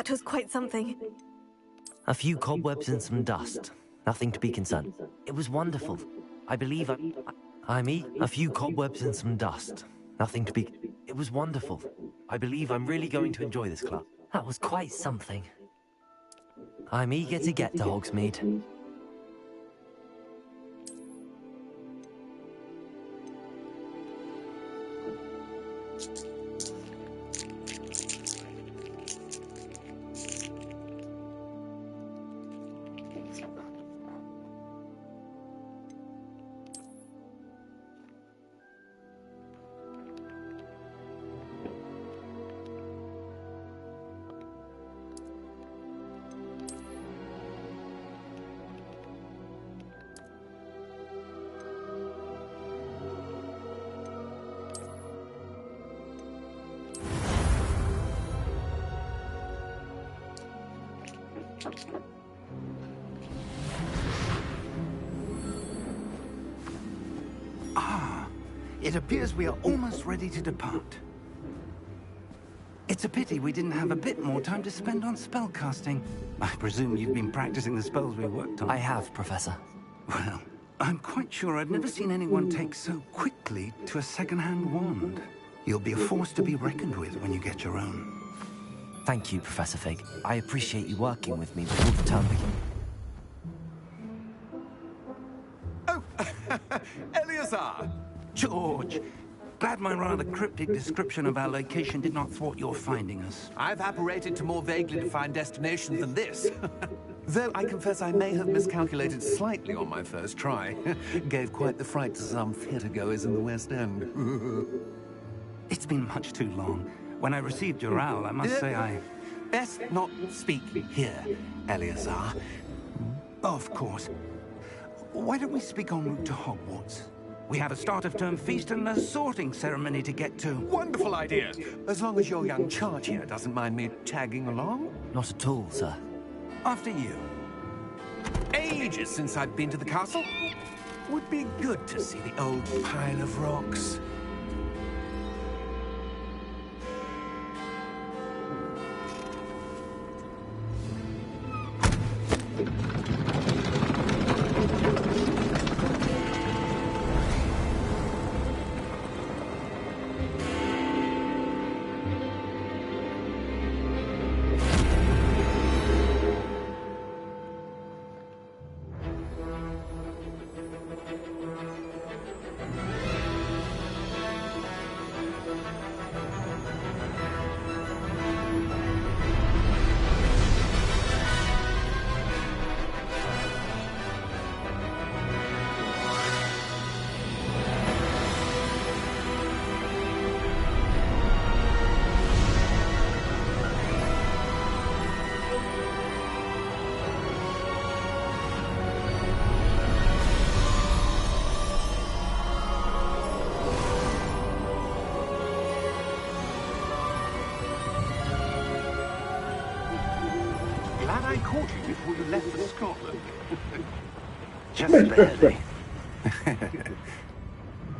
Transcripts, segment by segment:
That was quite something. A few cobwebs and some dust. Nothing to be concerned. It was wonderful. I believe a few cobwebs and some dust. Nothing to be... It was wonderful. I believe I'm really going to enjoy this class. That was quite something. I'm eager to get to Hogsmeade. It appears we are almost ready to depart. It's a pity we didn't have a bit more time to spend on spellcasting. I presume you've been practicing the spells we worked on. I have, Professor. Well, I'm quite sure I've never seen anyone take so quickly to a second-hand wand. You'll be a force to be reckoned with when you get your own. Thank you, Professor Fig. I appreciate you working with me before the term begins. Oh, Eleazar! George! Glad my rather cryptic description of our location did not thwart your finding us. I've apparated to more vaguely defined destinations than this. Though I confess I may have miscalculated slightly on my first try. Gave quite the fright to some theatre-goers in the West End. It's been much too long. When I received your owl, I must say I... Best not speak here, Eleazar. Of course. Why don't we speak en route to Hogwarts? We have a start-of-term feast and a sorting ceremony to get to. Wonderful idea. As long as your young charge here doesn't mind me tagging along. Not at all, sir. After you. Ages since I've been to the castle. Would be good to see the old pile of rocks. Glad I caught you before you left for Scotland. Just barely.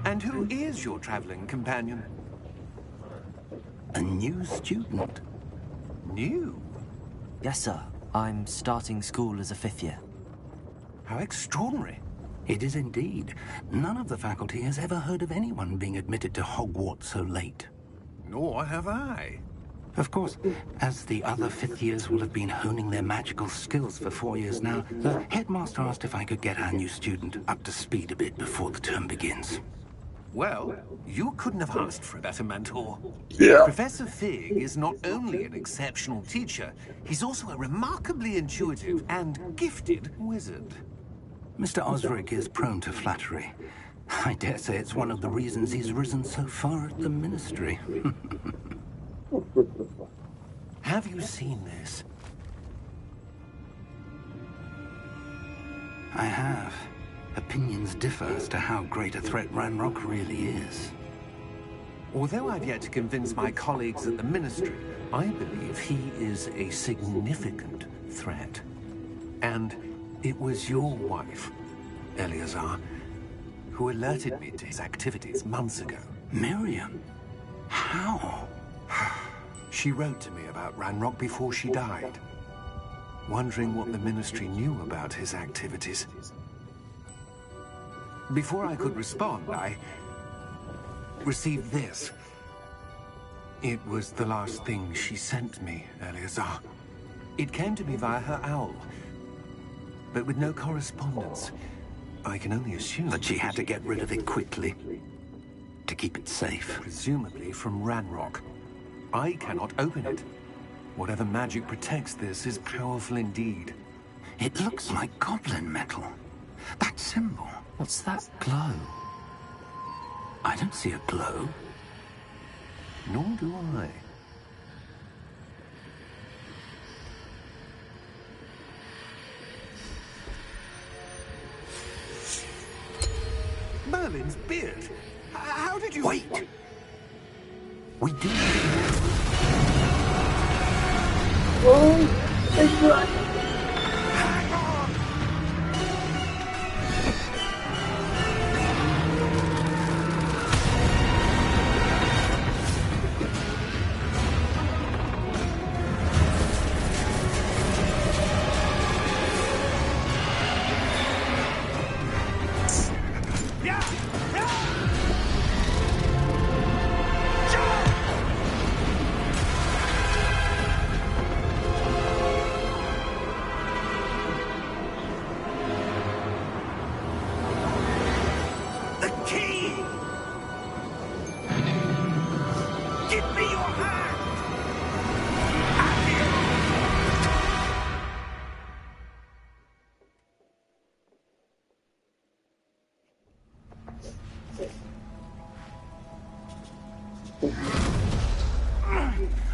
And who is your traveling companion? A new student. New? Yes, sir. I'm starting school as a 5th year. How extraordinary. It is indeed. None of the faculty has ever heard of anyone being admitted to Hogwarts so late. Nor have I. Of course, as the other 5th years will have been honing their magical skills for 4 years now, the headmaster asked if I could get our new student up to speed a bit before the term begins. Well, you couldn't have asked for a better mentor. Yeah. Professor Fig is not only an exceptional teacher, he's also a remarkably intuitive and gifted wizard. Mr. Osric is prone to flattery. I dare say it's one of the reasons he's risen so far at the ministry. Have you seen this? I have. Opinions differ as to how great a threat Ranrock really is. Although I've yet to convince my colleagues at the Ministry, I believe he is a significant threat. And it was your wife, Eleazar, who alerted me to his activities months ago. Miriam? How? She wrote to me about Ranrock before she died, wondering what the Ministry knew about his activities. Before I could respond, I received this. It was the last thing she sent me, Eleazar. It came to me via her owl, but with no correspondence. I can only assume That she had to get rid of it quickly, to keep it safe. presumably from Ranrock. I cannot open it. Whatever magic protects this is powerful indeed. It looks like goblin metal. That symbol. What's that glow? I don't see a glow. Nor do I. Merlin's beard. How did you... Wait! We do. Oh, it's right. Hang on!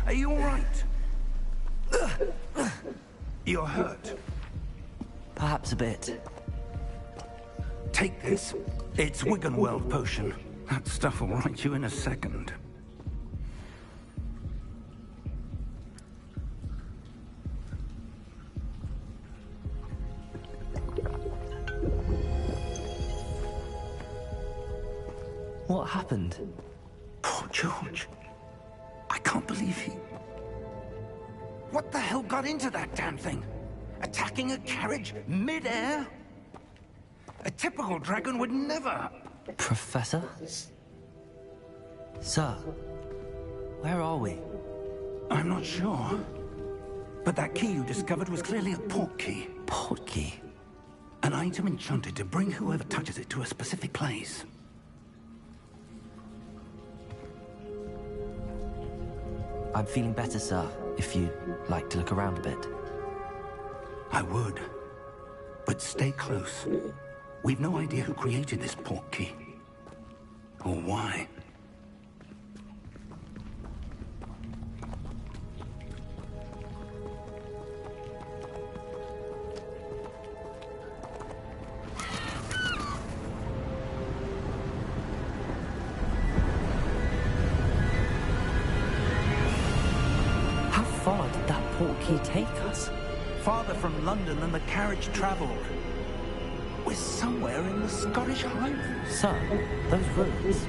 Are you all right? You're hurt. Perhaps a bit. Take this. It's Wiggenweld potion. That stuff will right you in a second. What happened? Poor George. I can't believe he... What the hell got into that damn thing? Attacking a carriage mid-air? A typical dragon would never... Professor? Sir, where are we? I'm not sure. But that key you discovered was clearly a port key. Port key? An item enchanted to bring whoever touches it to a specific place. I'm feeling better, sir, if you'd like to look around a bit. I would. But stay close. We've no idea who created this port key. Or why. How far did that port key take us? Farther from London than the carriage travelled. We're somewhere in the Scottish Highlands. Sir, those ruins.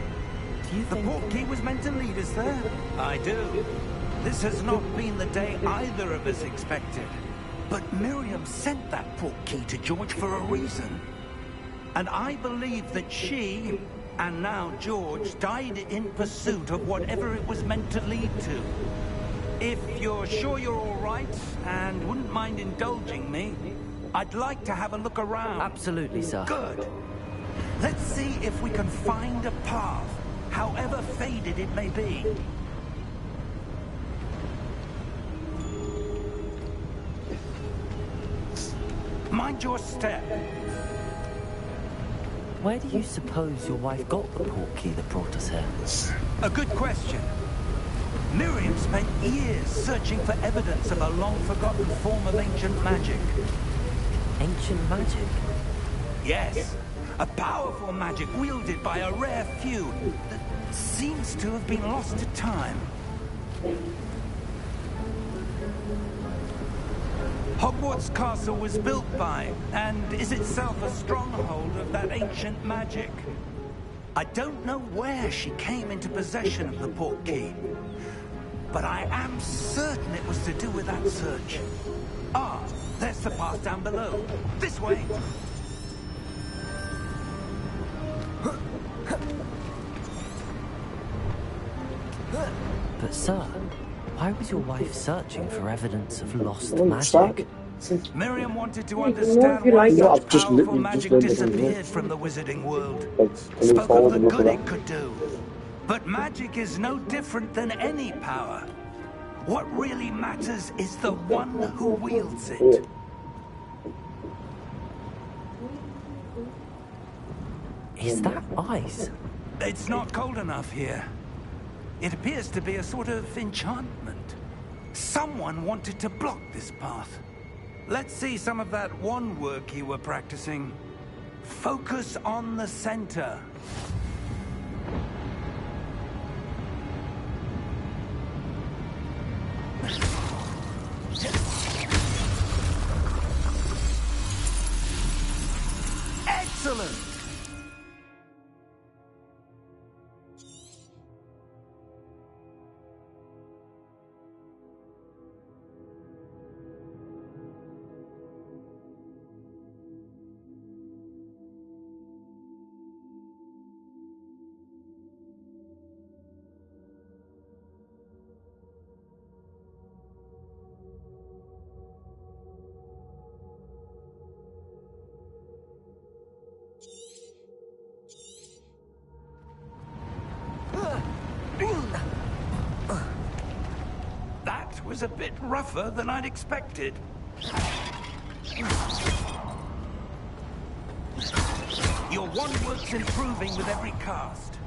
Do you The think... port key was meant to lead us there. I do. This has not been the day either of us expected. But Miriam sent that port key to George for a reason. And I believe that she, and now George, died in pursuit of whatever it was meant to lead to. If you're sure you're all right, and wouldn't mind indulging me, I'd like to have a look around. Absolutely, sir. Good. Let's see if we can find a path, however faded it may be. Mind your step. Where do you suppose your wife got the port key that brought us here? A good question. Miriam spent years searching for evidence of a long-forgotten form of ancient magic. Ancient magic? Yes, a powerful magic wielded by a rare few that seems to have been lost to time. Hogwarts Castle was built by, and is itself a stronghold of that ancient magic. I don't know where she came into possession of the port key, but I am certain it was to do with that search. Ah, there's the path down below. This way. But sir, why was your wife searching for evidence of lost magic? Miriam wanted to understand why such powerful magic disappeared from the wizarding world. Spoke of the good it could do. But magic is no different than any power. What really matters is the one who wields it. Is that ice? It's not cold enough here. It appears to be a sort of enchantment. Someone wanted to block this path. Let's see some of that wand work you were practicing. Focus on the center. Excellent! That was a bit rougher than I'd expected. Your wand work's improving with every cast.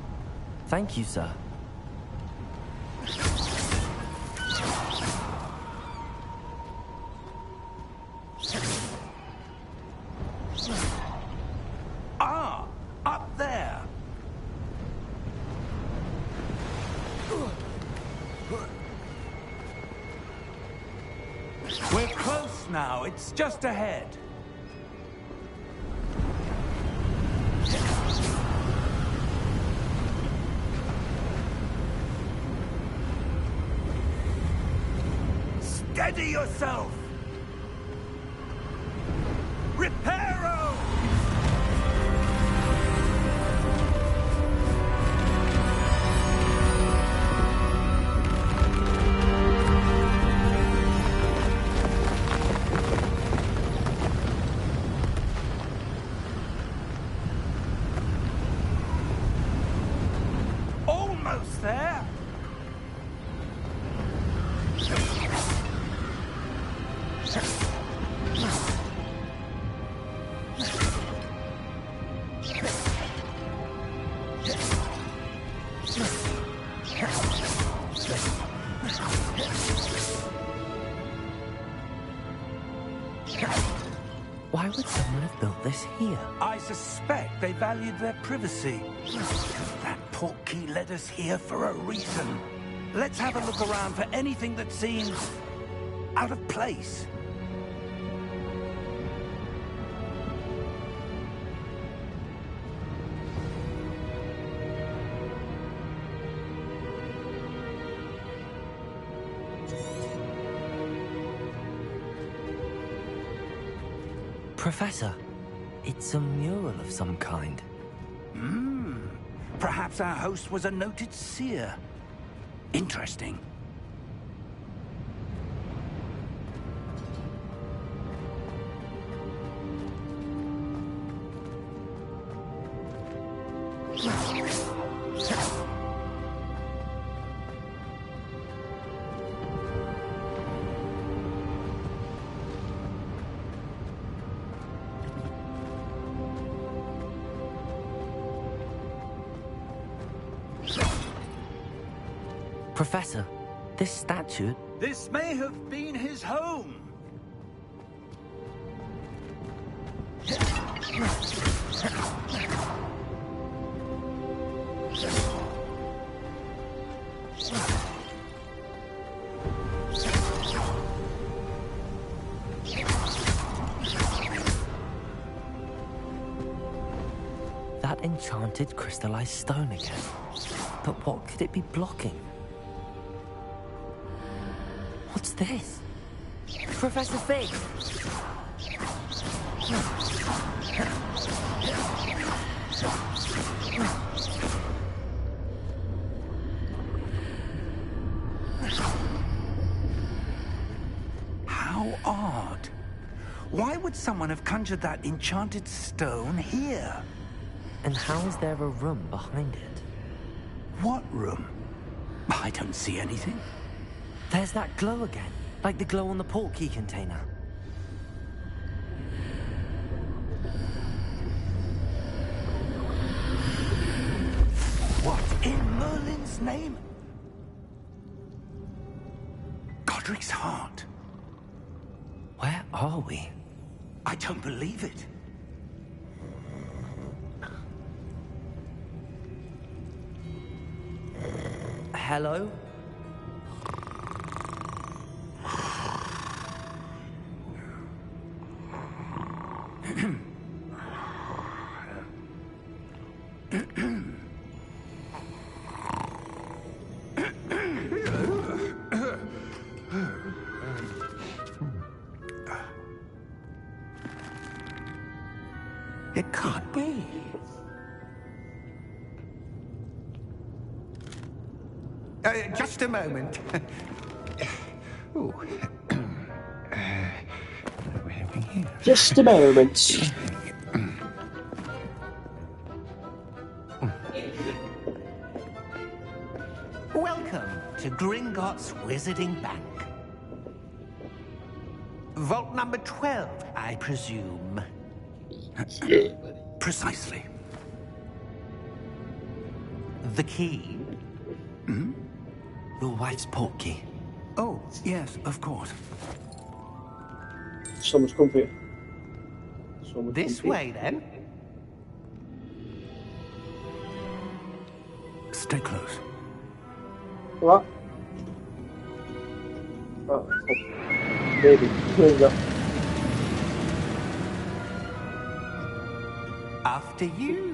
Thank you, sir. Ah, up there. We're close now. It's just ahead. Steady yourself! Reparo! Almost there! Why would someone have built this here? I suspect they valued their privacy. That portkey led us here for a reason. Let's have a look around for anything that seems out of place. Professor, it's a mural of some kind. Perhaps our host was a noted seer. Interesting. Professor, this statue... This may have been his home. That enchanted crystallized stone again. But what could it be blocking? What's this? Professor Fig! How odd. Why would someone have conjured that enchanted stone here? And how is there a room behind it? What room? I don't see anything. There's that glow again, like the glow on the portkey container. What in Merlin's name? Godric's heart. Where are we? I don't believe it. Hello? It can't be. Just a moment. Ooh. What do we have here? Just a moment. Welcome to Gringotts Wizarding Bank. Vault number 12, I presume. Precisely. The key? Hmm? Your wife's portkey. Oh, yes, of course. Somos compi. This way, then. Stay close. What? Oh, baby, here we go. After you.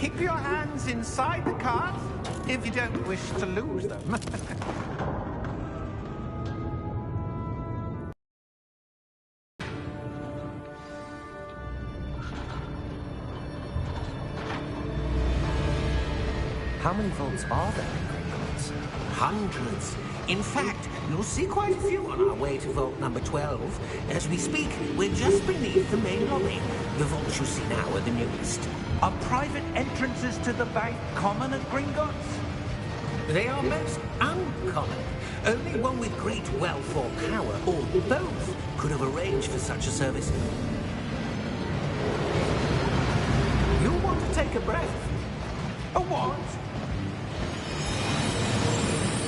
Keep your hands inside the cart if you don't wish to lose them. How many vaults are there in Gringotts? Hundreds. In fact, you'll see quite a few on our way to vault number 12. As we speak, we're just beneath the main lobby. The vaults you see now are the newest. Are private entrances to the bank common at Gringotts? They are most uncommon. Only one with great wealth or power, or both, could have arranged for such a service. You'll want to take a breath. A what?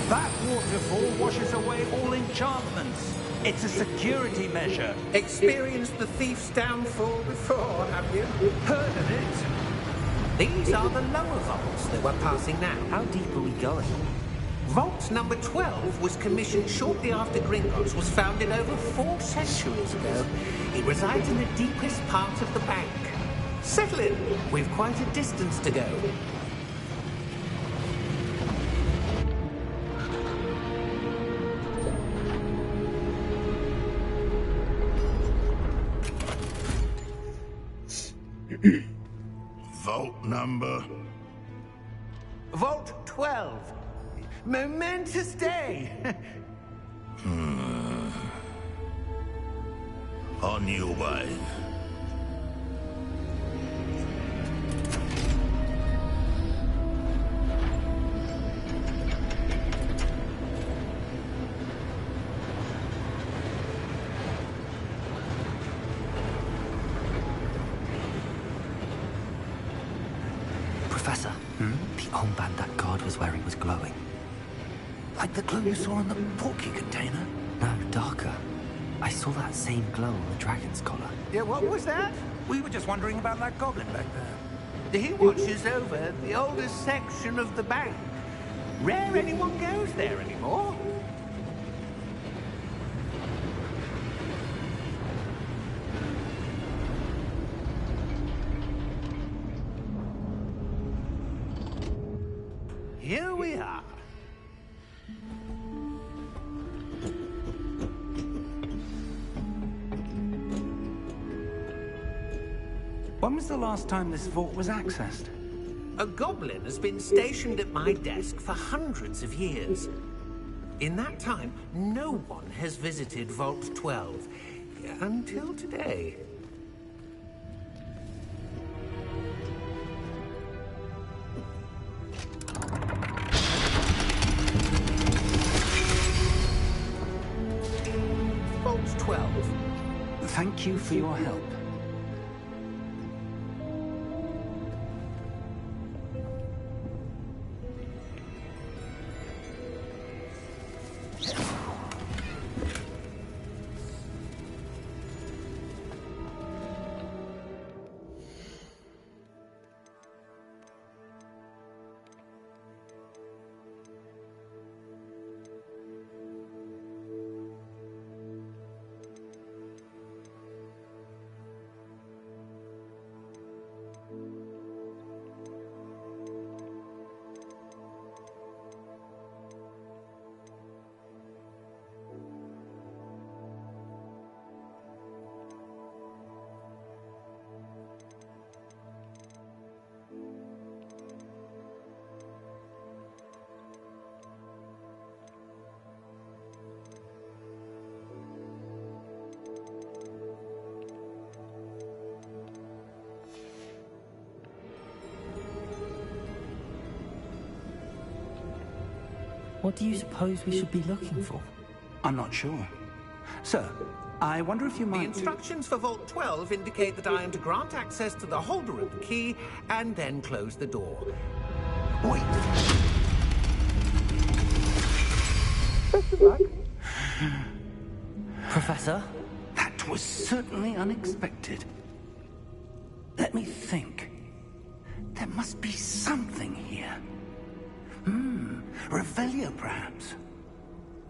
That waterfall washes away all enchantments. It's a security measure. Experienced the thief's downfall before, have you? Heard of it? These are the lower vaults that we're passing now. How deep are we going? Vault number 12 was commissioned shortly after Gringotts was founded over 4 centuries ago. It resides in the deepest part of the bank. Settle in. We've quite a distance to go. Vault number? Vault 12. Momentous day. On your way. Professor, the armband that guard was wearing was glowing. Like the glow you saw in the porky container? No, darker. I saw that same glow on the dragon's collar. Yeah, what was that? We were just wondering about that goblin back there. He watches over the oldest section of the bank. Rare anyone goes there anymore. Here we are. When was the last time this vault was accessed? A goblin has been stationed at my desk for hundreds of years. In that time, no one has visited Vault 12 until today. Vault 12. Thank you for your help. What do you suppose we should be looking for? I'm not sure. Sir, I wonder if you The might... instructions for Vault 12 indicate that I am to grant access to the holder of the key and then close the door. Wait. Professor? That was certainly unexpected. Let me think. There must be something here. Revelio, perhaps.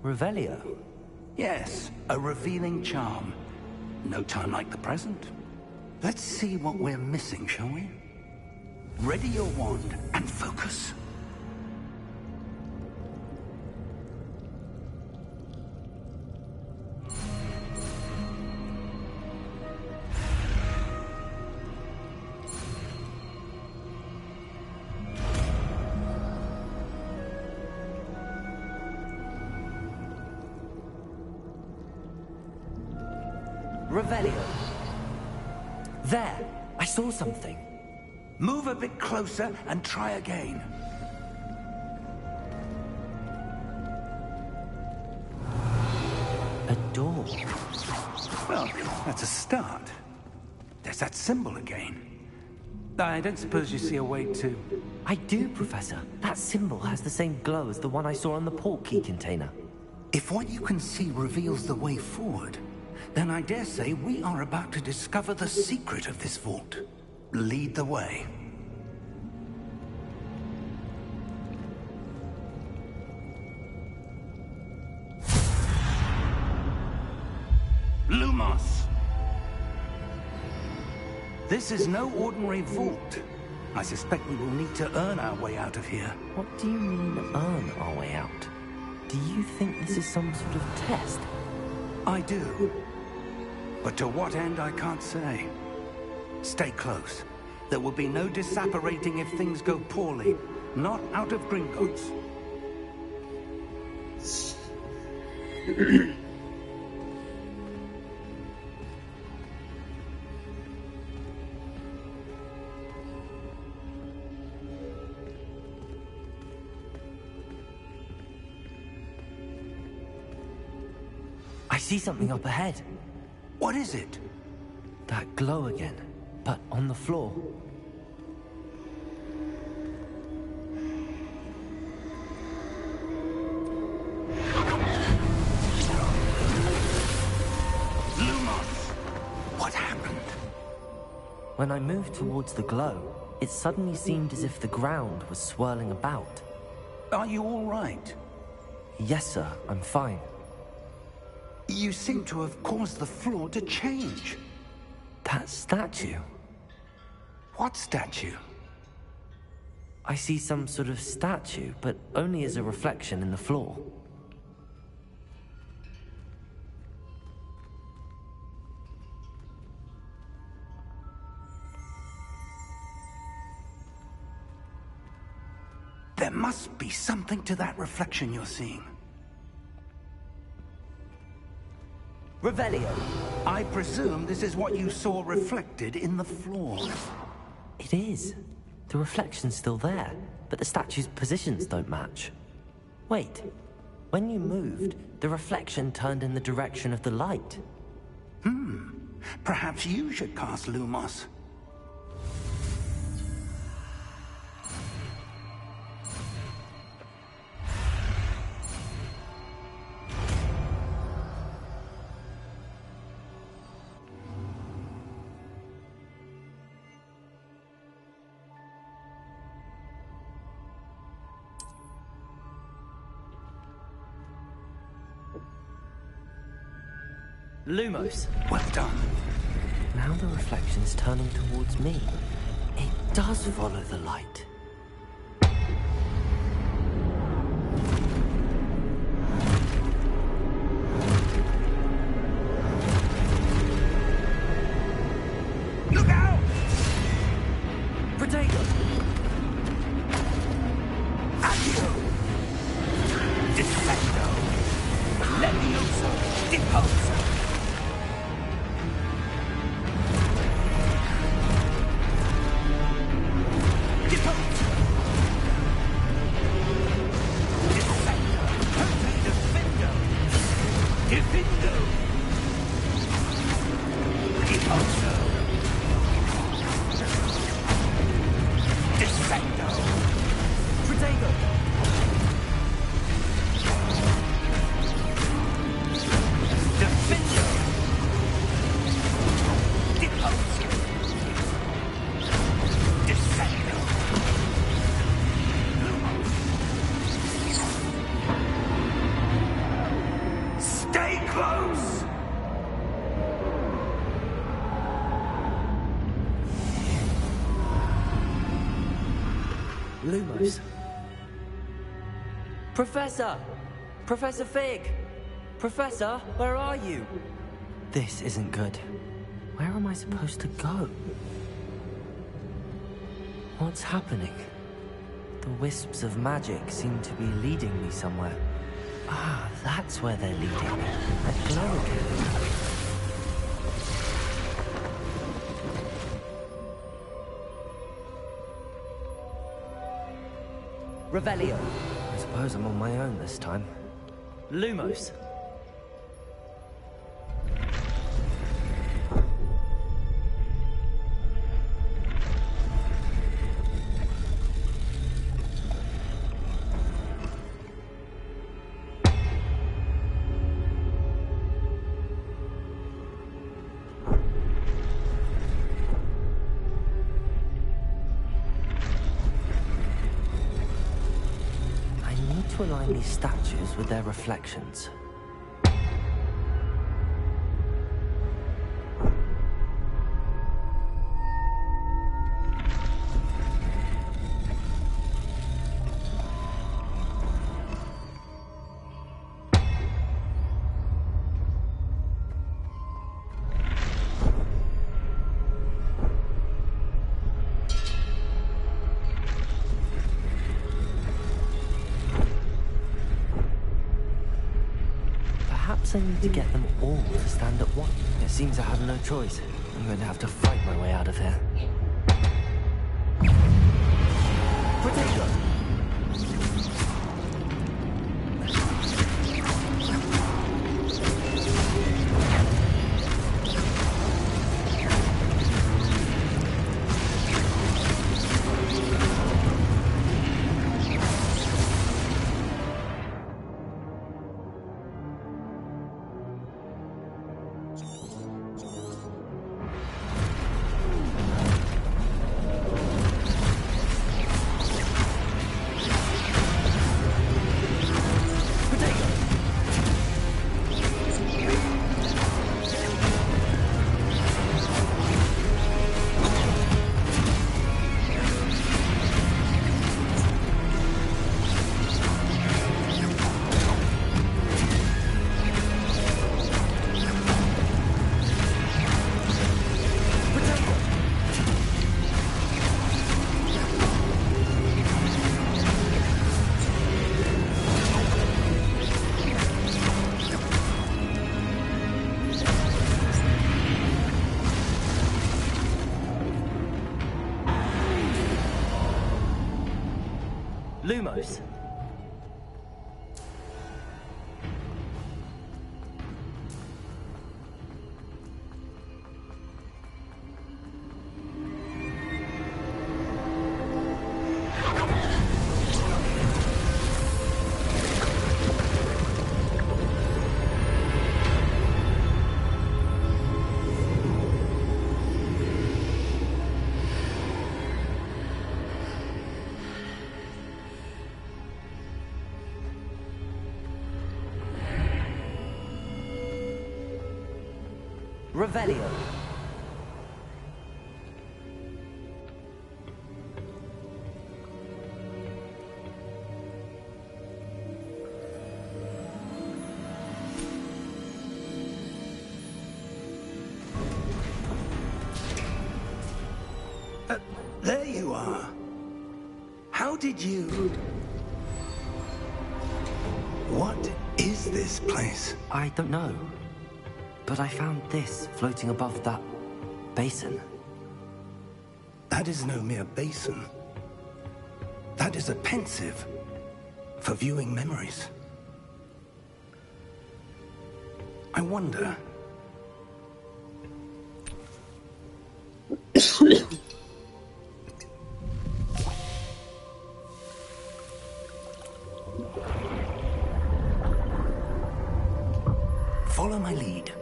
Revelio? Yes, a revealing charm. No time like the present. Let's see what we're missing, shall we? Ready your wand and focus. Revelio. There! I saw something. Move a bit closer and try again. A door. Well, that's a start. There's that symbol again. I don't suppose you see a way to... I do, Professor. That symbol has the same glow as the one I saw on the port key container. If what you can see reveals the way forward, then I dare say we are about to discover the secret of this vault. Lead the way. Lumos! This is no ordinary vault. I suspect we will need to earn our way out of here. What do you mean, earn our way out? Do you think this is some sort of test? I do. But to what end, I can't say. Stay close. There will be no disapparating if things go poorly. Not out of Gringotts. I see something up ahead. What is it? That glow again, but on the floor. Lumos! What happened? When I moved towards the glow, it suddenly seemed as if the ground was swirling about. Are you all right? Yes, sir, I'm fine. You seem to have caused the floor to change. That statue. What statue? I see some sort of statue, but only as a reflection in the floor. There must be something to that reflection you're seeing. Revelio. I presume this is what you saw reflected in the floor. It is. The reflection's still there, but the statue's positions don't match. Wait. When you moved, the reflection turned in the direction of the light. Perhaps you should cast Lumos. Lumos. Well done. Now the reflection's turning towards me. It does follow the light. Look out! Protego! Accio! Defendo! Levioso! Deposo! close! Lumos. Professor! Professor Fig! Professor, where are you? This isn't good. Where am I supposed to go? What's happening? The wisps of magic seem to be leading me somewhere. Ah, that's where they're leading me. That glow again. Revelio. I suppose I'm on my own this time. Lumos. To align these statues with their reflections. Perhaps I need to get them all to stand at one. It seems I have no choice. I'm going to have to fight my way out of here. Potato! Lumos. Revelio. There you are. How did you... What is this place? I don't know. But I found this floating above that basin. That is no mere basin. That is a pensive for viewing memories. I wonder... Follow my lead.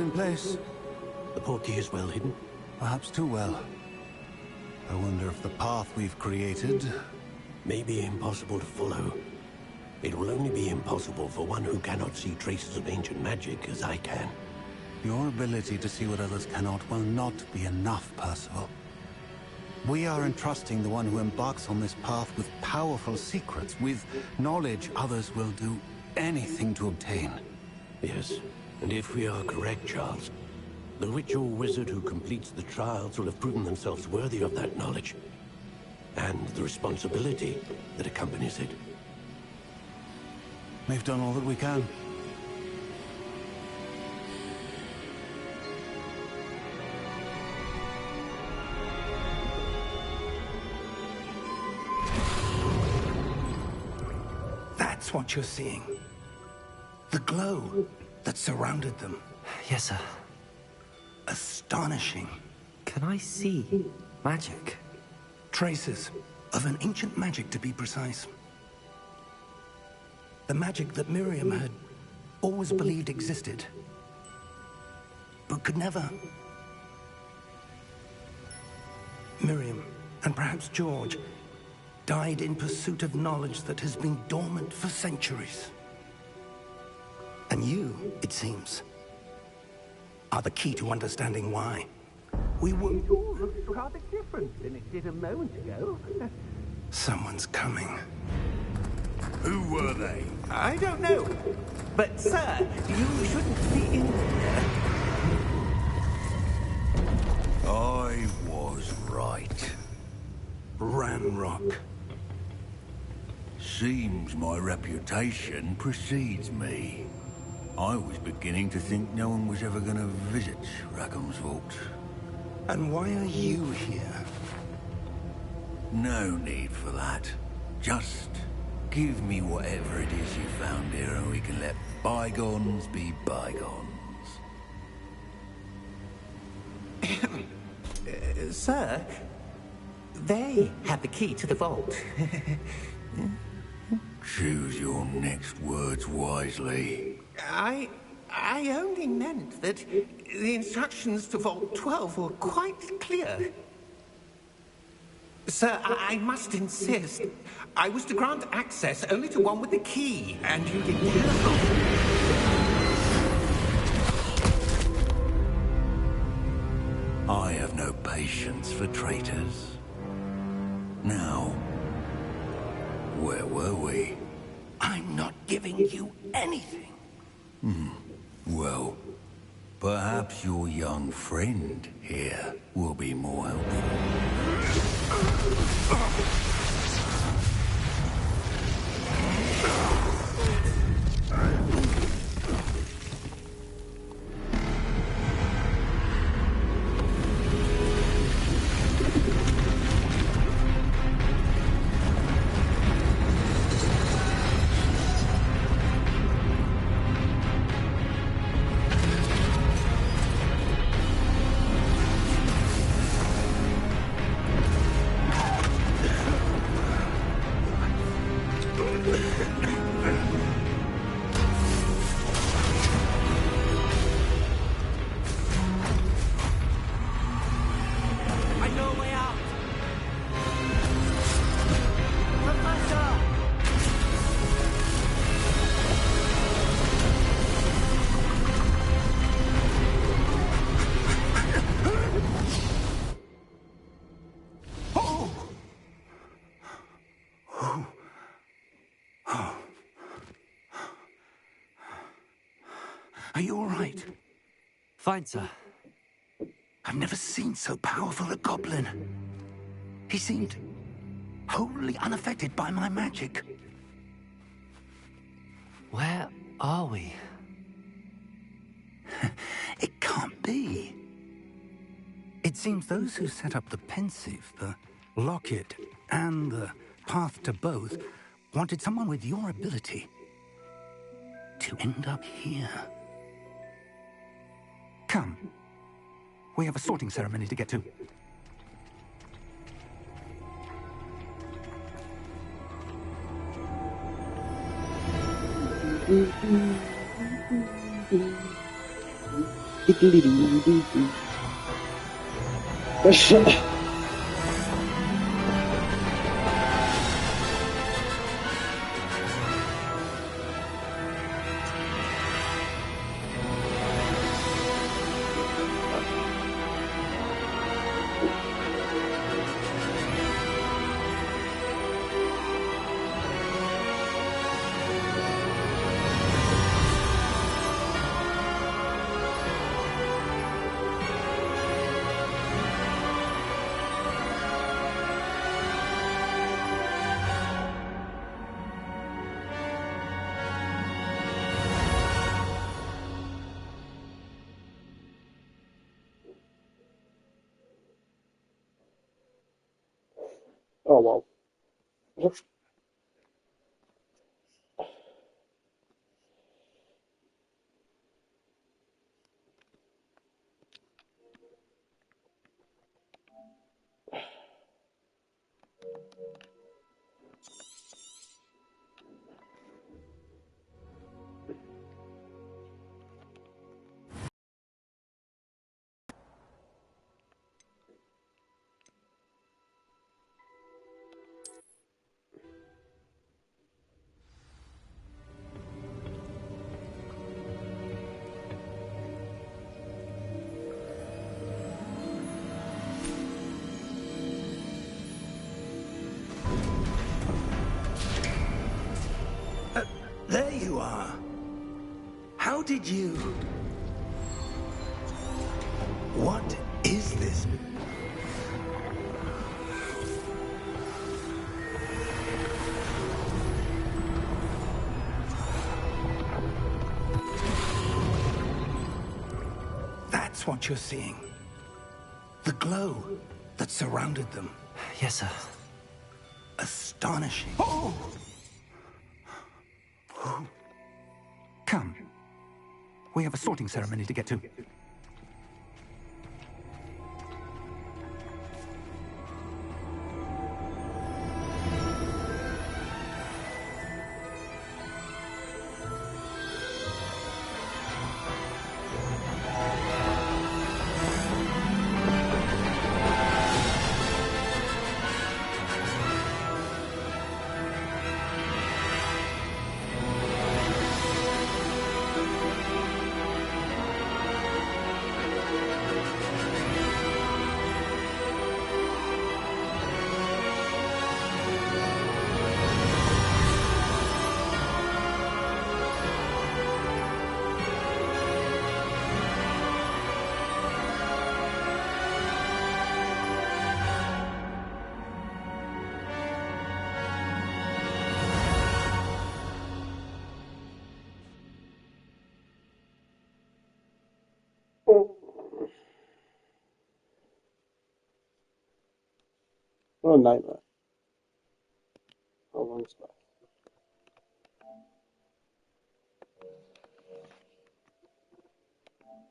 in place. The portkey is well hidden. Perhaps too well. I wonder if the path we've created may be impossible to follow. It will only be impossible for one who cannot see traces of ancient magic as I can. Your ability to see what others cannot will not be enough, Percival. We are entrusting the one who embarks on this path with powerful secrets, with knowledge others will do anything to obtain. Yes, and if we are correct, Charles, the ritual wizard who completes the trials will have proven themselves worthy of that knowledge, and the responsibility that accompanies it. We've done all that we can. That's what you're seeing. The glow that surrounded them. Yes, sir. Astonishing. Can I see magic? Traces of an ancient magic, to be precise. The magic that Miriam had always believed existed, but could never. Miriam, and perhaps George, died in pursuit of knowledge that has been dormant for centuries. And you, it seems, are the key to understanding why. We were... It all looks rather different than it did a moment ago. Someone's coming. Who were they? I don't know. But, sir, you shouldn't be in here. I was right. Ranrock. Seems my reputation precedes me. I was beginning to think no one was ever going to visit Rackham's vault. And why are you here? No need for that. Just give me whatever it is you found here and we can let bygones be bygones. Sir, they have the key to the vault. Choose your next words wisely. I only meant that the instructions to Vault 12 were quite clear. Sir, I must insist. I was to grant access only to one with the key, and you did I have no patience for traitors. Now, where were we? I'm not giving you anything. Well, perhaps your young friend here will be more Are you all right? Fine, sir. I've never seen so powerful a goblin. He seemed wholly unaffected by my magic. Where are we? It can't be. It seems those who set up the pensive, the locket, and the path to both wanted someone with your ability to end up here. Come. We have a sorting ceremony to get to. Oh wow. There you are. How did you... What is this? That's what you're seeing. The glow that surrounded them. Yes, sir. Astonishing. Oh! Come. We have a sorting ceremony to get to. What a nightmare. How long is that?